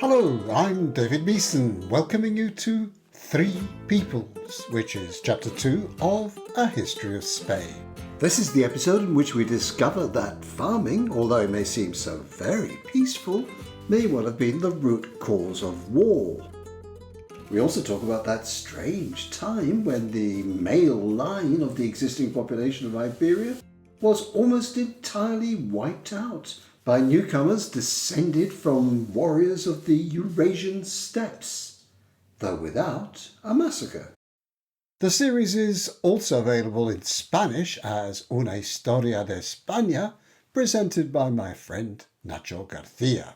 Hello, I'm David Beeson, welcoming you to Three Peoples, which is Chapter 2 of A History of Spain. This is the episode in which we discover that farming, although it may seem so very peaceful, may well have been the root cause of war. We also talk about that strange time when the male line of the existing population of Iberia was almost entirely wiped out by newcomers descended from warriors of the Eurasian steppes, though without a massacre. The series is also available in Spanish as Una Historia de España, presented by my friend Nacho Garcia.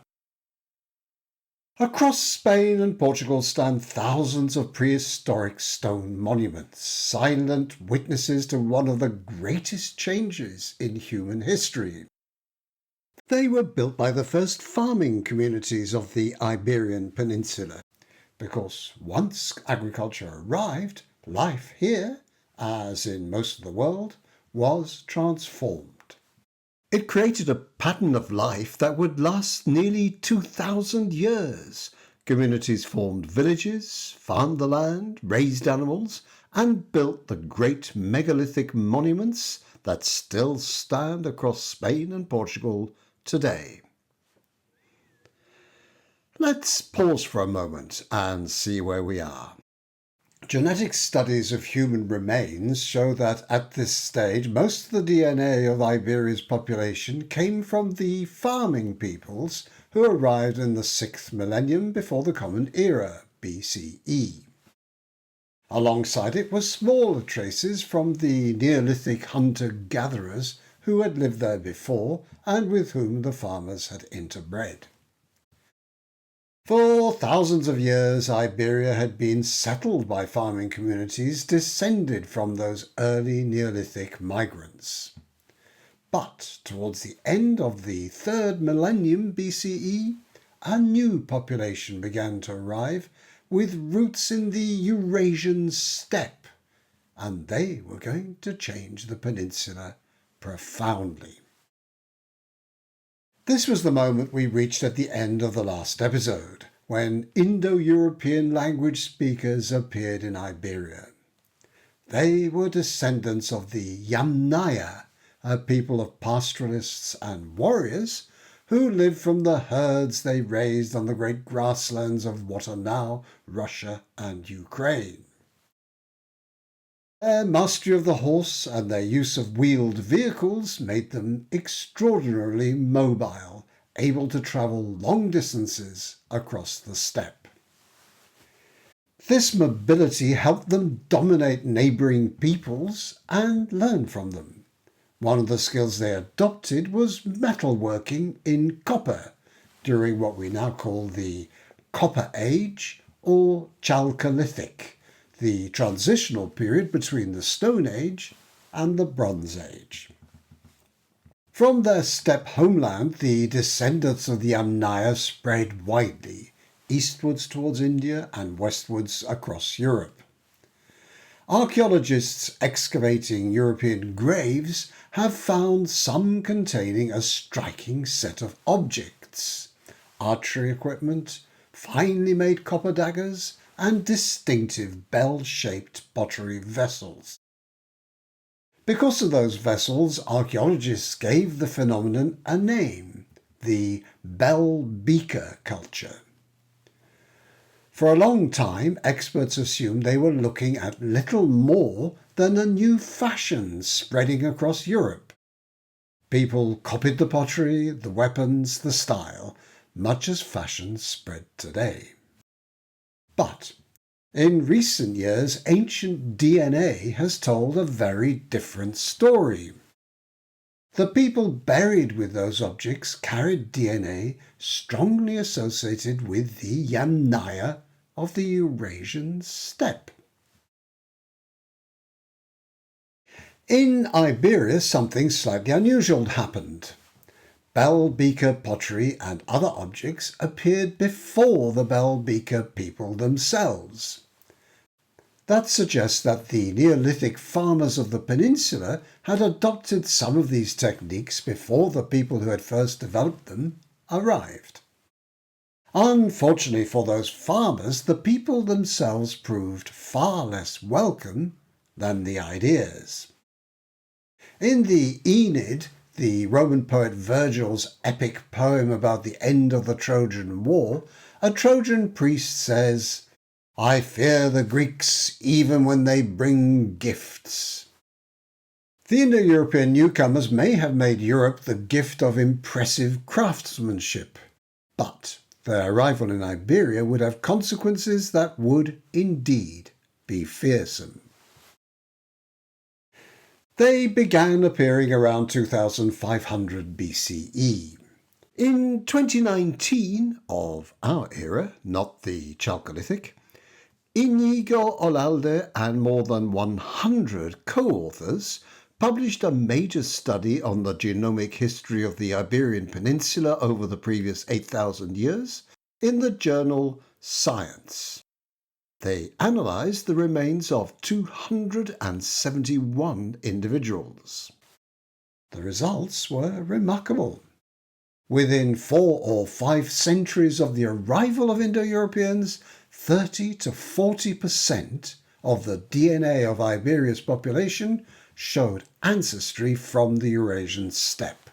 Across Spain and Portugal stand thousands of prehistoric stone monuments, silent witnesses to one of the greatest changes in human history. They were built by the first farming communities of the Iberian Peninsula, because once agriculture arrived, life here, as in most of the world, was transformed. It created a pattern of life that would last nearly 2,000 years. Communities formed villages, farmed the land, raised animals, and built the great megalithic monuments that still stand across Spain and Portugal today. Let's pause for a moment and see where we are. Genetic studies of human remains show that at this stage most of the DNA of Iberia's population came from the farming peoples who arrived in the 6th millennium before the Common Era, BCE. Alongside it were smaller traces from the Neolithic hunter-gatherers who had lived there before and with whom the farmers had interbred. For thousands of years, Iberia had been settled by farming communities descended from those early Neolithic migrants. But towards the end of the 3rd millennium BCE, a new population began to arrive with roots in the Eurasian steppe, and they were going to change the peninsula profoundly. This was the moment we reached at the end of the last episode, when Indo-European language speakers appeared in Iberia. They were descendants of the Yamnaya, a people of pastoralists and warriors who lived from the herds they raised on the great grasslands of what are now Russia and Ukraine. Their mastery of the horse and their use of wheeled vehicles made them extraordinarily mobile, able to travel long distances across the steppe. This mobility helped them dominate neighbouring peoples and learn from them. One of the skills they adopted was metalworking in copper during what we now call the Copper Age or Chalcolithic, the transitional period between the Stone Age and the Bronze Age. From their steppe homeland, the descendants of the Yamnaya spread widely, eastwards towards India and westwards across Europe. Archaeologists excavating European graves have found some containing a striking set of objects: archery equipment, finely made copper daggers, and distinctive bell-shaped pottery vessels. Because of those vessels, archaeologists gave the phenomenon a name: the bell beaker culture. For a long time, experts assumed they were looking at little more than a new fashion spreading across Europe. People copied the pottery, the weapons, the style, much as fashion spread today. But in recent years, ancient DNA has told a very different story. The people buried with those objects carried DNA strongly associated with the Yamnaya of the Eurasian steppe. In Iberia, something slightly unusual happened. Bell beaker pottery and other objects appeared before the bell beaker people themselves. That suggests that the Neolithic farmers of the peninsula had adopted some of these techniques before the people who had first developed them arrived. Unfortunately for those farmers, the people themselves proved far less welcome than the ideas. In the Aeneid, the Roman poet Virgil's epic poem about the end of the Trojan War, a Trojan priest says, "I fear the Greeks even when they bring gifts." The Indo-European newcomers may have made Europe the gift of impressive craftsmanship, but their arrival in Iberia would have consequences that would indeed be fearsome. They began appearing around 2500 BCE. In 2019 of our era, not the Chalcolithic, Inigo Olalde and more than 100 co-authors published a major study on the genomic history of the Iberian Peninsula over the previous 8,000 years in the journal Science. They analysed the remains of 271 individuals. The results were remarkable. Within 4 or 5 centuries of the arrival of Indo-Europeans, 30 to 40% of the DNA of Iberia's population showed ancestry from the Eurasian steppe.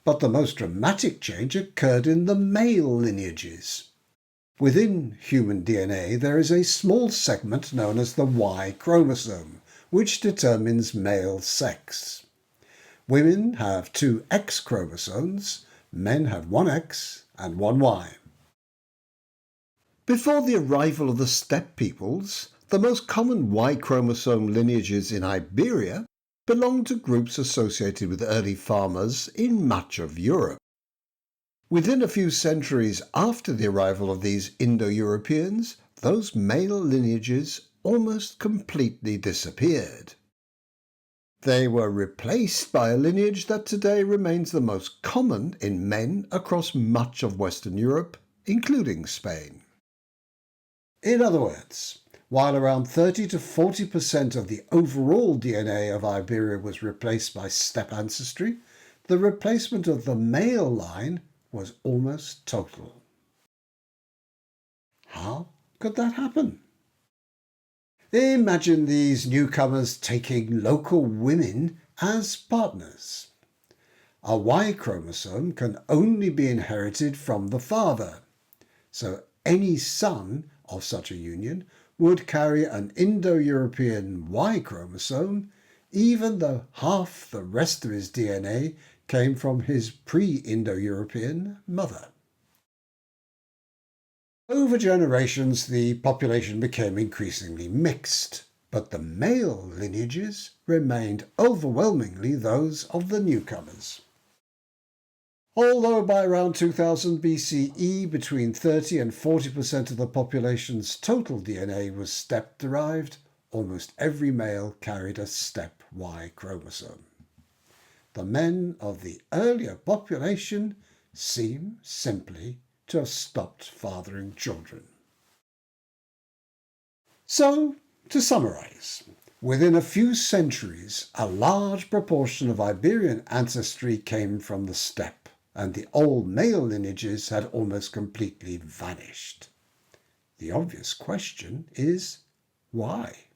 But the most dramatic change occurred in the male lineages. Within human DNA, there is a small segment known as the Y chromosome, which determines male sex. Women have 2 X chromosomes, men have 1 X and 1 Y. Before the arrival of the steppe peoples, the most common Y chromosome lineages in Iberia belonged to groups associated with early farmers in much of Europe. Within a few centuries after the arrival of these Indo-Europeans, those male lineages almost completely disappeared. They were replaced by a lineage that today remains the most common in men across much of Western Europe, including Spain. In other words, while around 30 to 40% of the overall DNA of Iberia was replaced by steppe ancestry, the replacement of the male line was almost total. How could that happen? Imagine these newcomers taking local women as partners. A Y chromosome can only be inherited from the father, so any son of such a union would carry an Indo-European Y chromosome, even though half the rest of his DNA came from his pre-Indo-European mother. Over generations, the population became increasingly mixed, but the male lineages remained overwhelmingly those of the newcomers. Although by around 2000 BCE, between 30 and 40% of the population's total DNA was steppe-derived, almost every male carried a steppe Y chromosome. The men of the earlier population seem simply to have stopped fathering children. So, to summarize, within a few centuries, a large proportion of Iberian ancestry came from the steppe, and the old male lineages had almost completely vanished. The obvious question is, why?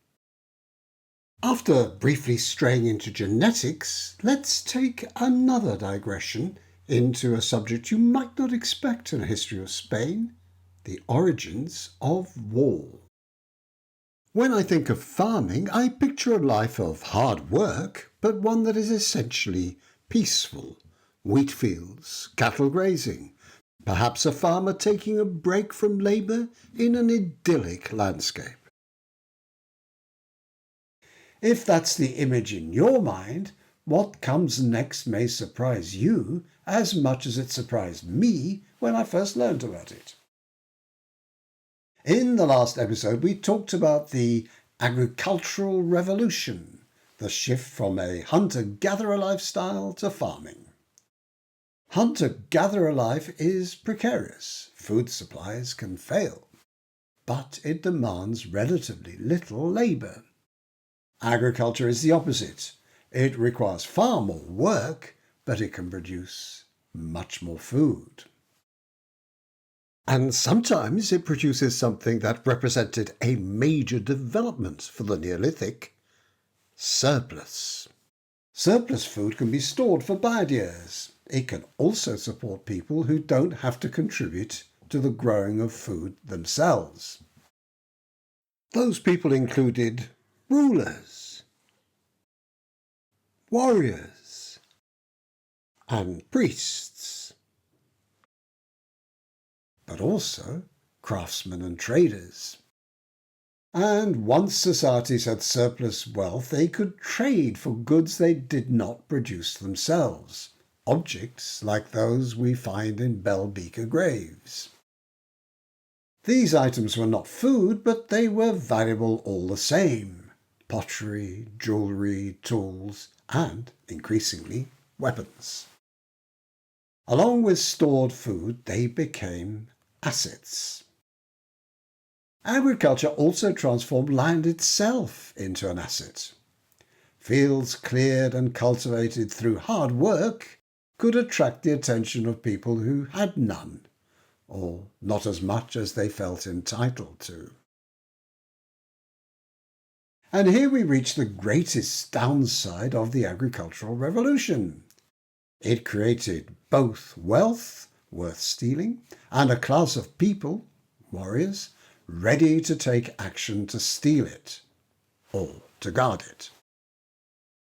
After briefly straying into genetics, let's take another digression into a subject you might not expect in a history of Spain, the origins of war. When I think of farming, I picture a life of hard work, but one that is essentially peaceful. Wheat fields, cattle grazing, perhaps a farmer taking a break from labour in an idyllic landscape. If that's the image in your mind, what comes next may surprise you as much as it surprised me when I first learned about it. In the last episode, we talked about the agricultural revolution, the shift from a hunter-gatherer lifestyle to farming. Hunter-gatherer life is precarious. Food supplies can fail, but it demands relatively little labour. Agriculture is the opposite. It requires far more work, but it can produce much more food. And sometimes it produces something that represented a major development for the Neolithic: surplus. Surplus food can be stored for bad years. It can also support people who don't have to contribute to the growing of food themselves. Those people included rulers, warriors, and priests, but also craftsmen and traders. And once societies had surplus wealth, they could trade for goods they did not produce themselves, objects like those we find in bell beaker graves. These items were not food, but they were valuable all the same: pottery, jewellery, tools, and, increasingly, weapons. Along with stored food, they became assets. Agriculture also transformed land itself into an asset. Fields cleared and cultivated through hard work could attract the attention of people who had none, or not as much as they felt entitled to. And here we reach the greatest downside of the agricultural revolution. It created both wealth worth stealing and a class of people, warriors, ready to take action to steal it, or to guard it.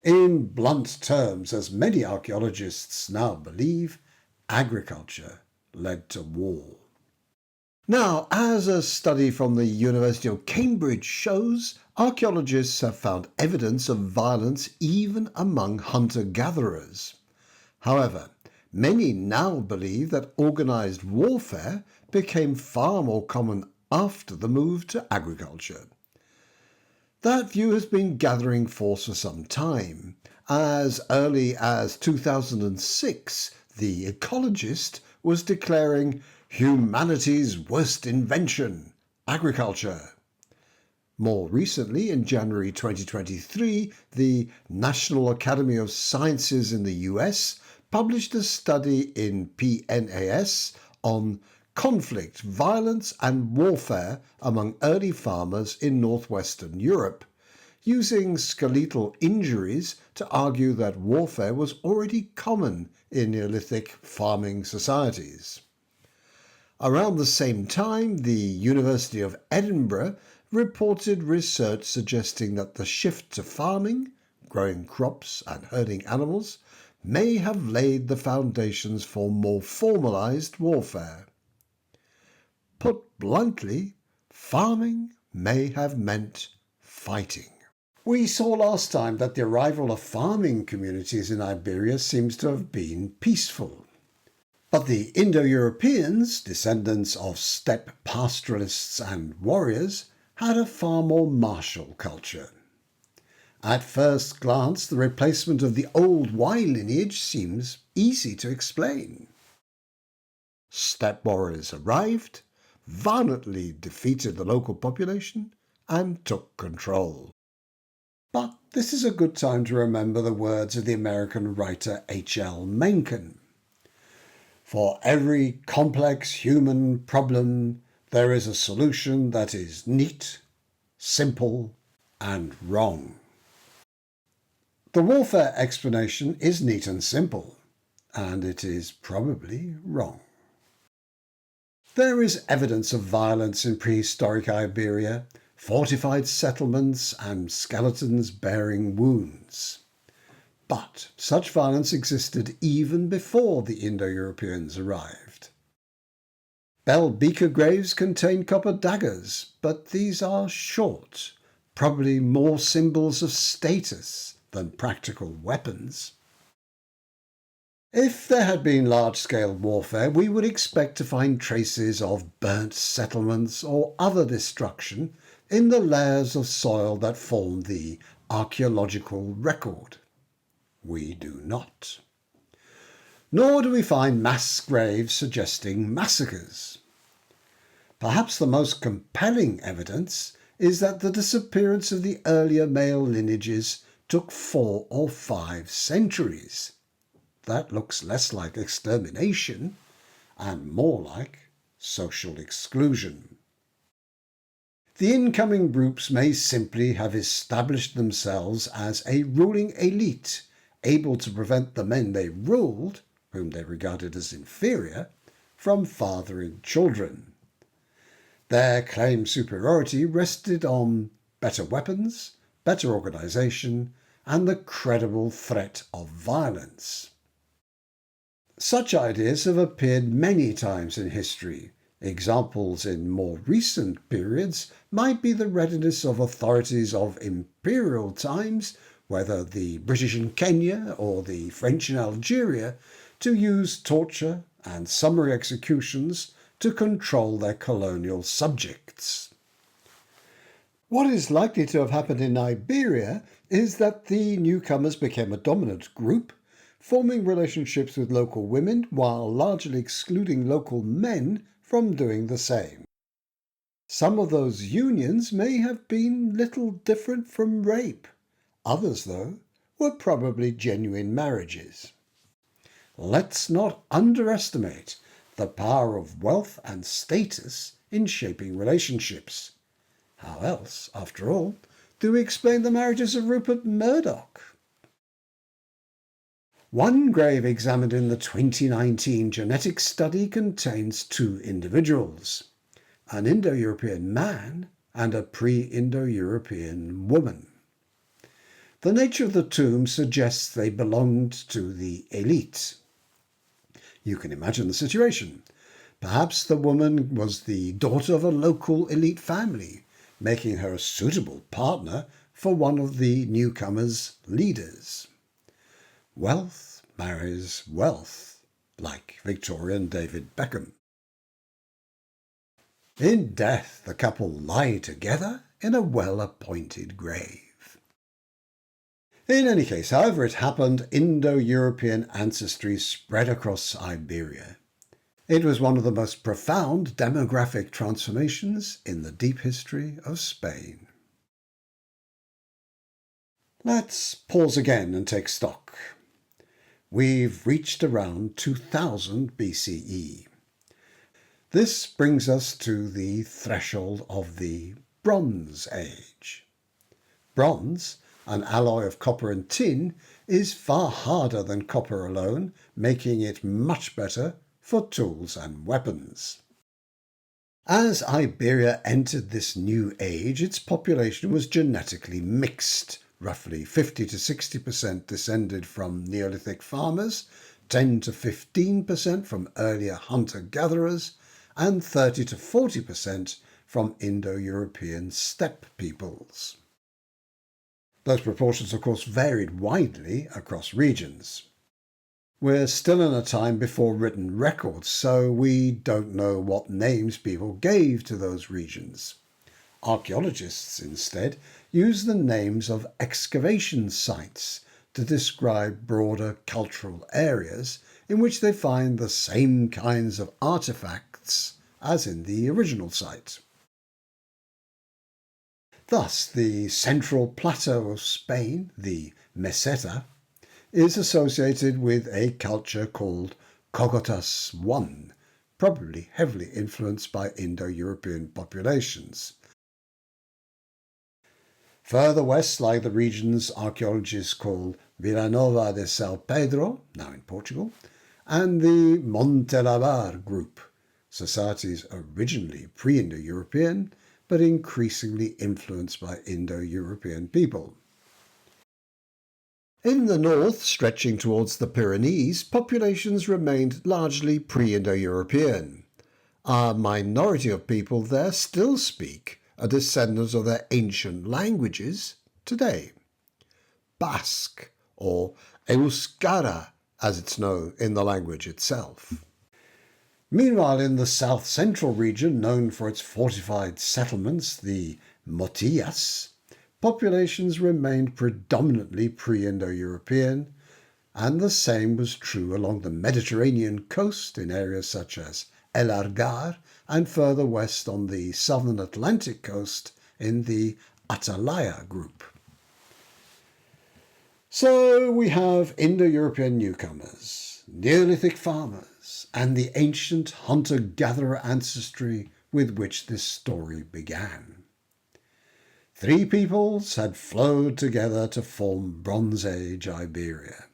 In blunt terms, as many archaeologists now believe, agriculture led to war. Now, as a study from the University of Cambridge shows, archaeologists have found evidence of violence even among hunter-gatherers. However, many now believe that organised warfare became far more common after the move to agriculture. That view has been gathering force for some time. As early as 2006, The Ecologist was declaring humanity's worst invention, agriculture. More recently, in January 2023, the National Academy of Sciences in the US published a study in PNAS on conflict, violence and warfare among early farmers in northwestern Europe, using skeletal injuries to argue that warfare was already common in Neolithic farming societies. Around the same time, the University of Edinburgh reported research suggesting that the shift to farming, growing crops and herding animals, may have laid the foundations for more formalised warfare. Put bluntly, farming may have meant fighting. We saw last time that the arrival of farming communities in Iberia seems to have been peaceful. But the Indo-Europeans, descendants of steppe pastoralists and warriors, had a far more martial culture. At first glance, the replacement of the old Y lineage seems easy to explain. Steppe warriors arrived, violently defeated the local population, and took control. But this is a good time to remember the words of the American writer H.L. Mencken. For every complex human problem, there is a solution that is neat, simple, and wrong. The warfare explanation is neat and simple, and it is probably wrong. There is evidence of violence in prehistoric Iberia, fortified settlements and skeletons bearing wounds. But such violence existed even before the Indo-Europeans arrived. Bell beaker graves contain copper daggers, but these are short, probably more symbols of status than practical weapons. If there had been large-scale warfare, we would expect to find traces of burnt settlements or other destruction in the layers of soil that form the archaeological record. We do not. Nor do we find mass graves suggesting massacres. Perhaps the most compelling evidence is that the disappearance of the earlier male lineages took 4 or 5 centuries. That looks less like extermination and more like social exclusion. The incoming groups may simply have established themselves as a ruling elite, able to prevent the men they ruled, whom they regarded as inferior, from fathering children. Their claimed superiority rested on better weapons, better organisation, and the credible threat of violence. Such ideas have appeared many times in history. Examples in more recent periods might be the readiness of authorities of imperial times, whether the British in Kenya or the French in Algeria, to use torture and summary executions to control their colonial subjects. What is likely to have happened in Iberia is that the newcomers became a dominant group, forming relationships with local women while largely excluding local men from doing the same. Some of those unions may have been little different from rape. Others, though, were probably genuine marriages. Let's not underestimate the power of wealth and status in shaping relationships. How else, after all, do we explain the marriages of Rupert Murdoch? One grave examined in the 2019 genetic study contains two individuals, an Indo-European man and a pre-Indo-European woman. The nature of the tomb suggests they belonged to the elite. You can imagine the situation. Perhaps the woman was the daughter of a local elite family, making her a suitable partner for one of the newcomers' leaders. Wealth marries wealth, like Victorian David Beckham. In death, the couple lie together in a well-appointed grave. In any case, however it happened, Indo-European ancestry spread across Iberia. It was one of the most profound demographic transformations in the deep history of Spain. Let's pause again and take stock. We've reached around 2000 BCE. This brings us to the threshold of the Bronze Age. Bronze, an alloy of copper and tin, is far harder than copper alone, making it much better for tools and weapons. As Iberia entered this new age, its population was genetically mixed. Roughly 50 to 60% descended from Neolithic farmers, 10 to 15% from earlier hunter-gatherers, and 30 to 40% from Indo-European steppe peoples. Those proportions, of course, varied widely across regions. We're still in a time before written records, so we don't know what names people gave to those regions. Archaeologists, instead, use the names of excavation sites to describe broader cultural areas in which they find the same kinds of artifacts as in the original site. Thus, the central plateau of Spain, the Meseta, is associated with a culture called Cogotus I, probably heavily influenced by Indo-European populations. Further west lie the regions archaeologists call Villanova de São Pedro, now in Portugal, and the Montelabar group, societies originally pre-Indo-European but increasingly influenced by Indo-European people. In the north, stretching towards the Pyrenees, populations remained largely pre-Indo-European. A minority of people there still speak a descendant of their ancient languages today. Basque, or Euskara, as it's known in the language itself. Meanwhile, in the south-central region, known for its fortified settlements, the Motillas, populations remained predominantly pre-Indo-European, and the same was true along the Mediterranean coast in areas such as El Argar and further west on the southern Atlantic coast in the Atalaya group. So we have Indo-European newcomers, Neolithic farmers, newcomers and the ancient hunter-gatherer ancestry with which this story began. Three peoples had flowed together to form Bronze Age Iberia.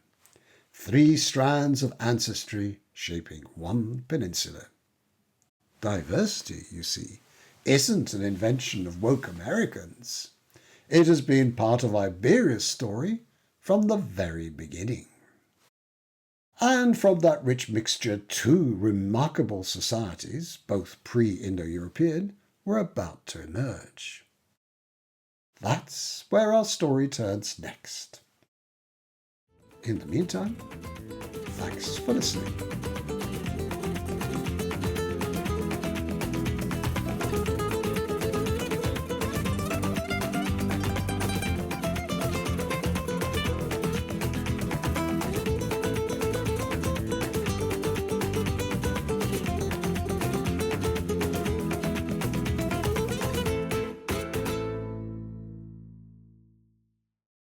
Three strands of ancestry shaping one peninsula. Diversity, you see, isn't an invention of woke Americans. It has been part of Iberia's story from the very beginning. And from that rich mixture, two remarkable societies, both pre-Indo-European, were about to emerge. That's where our story turns next. In the meantime, thanks for listening.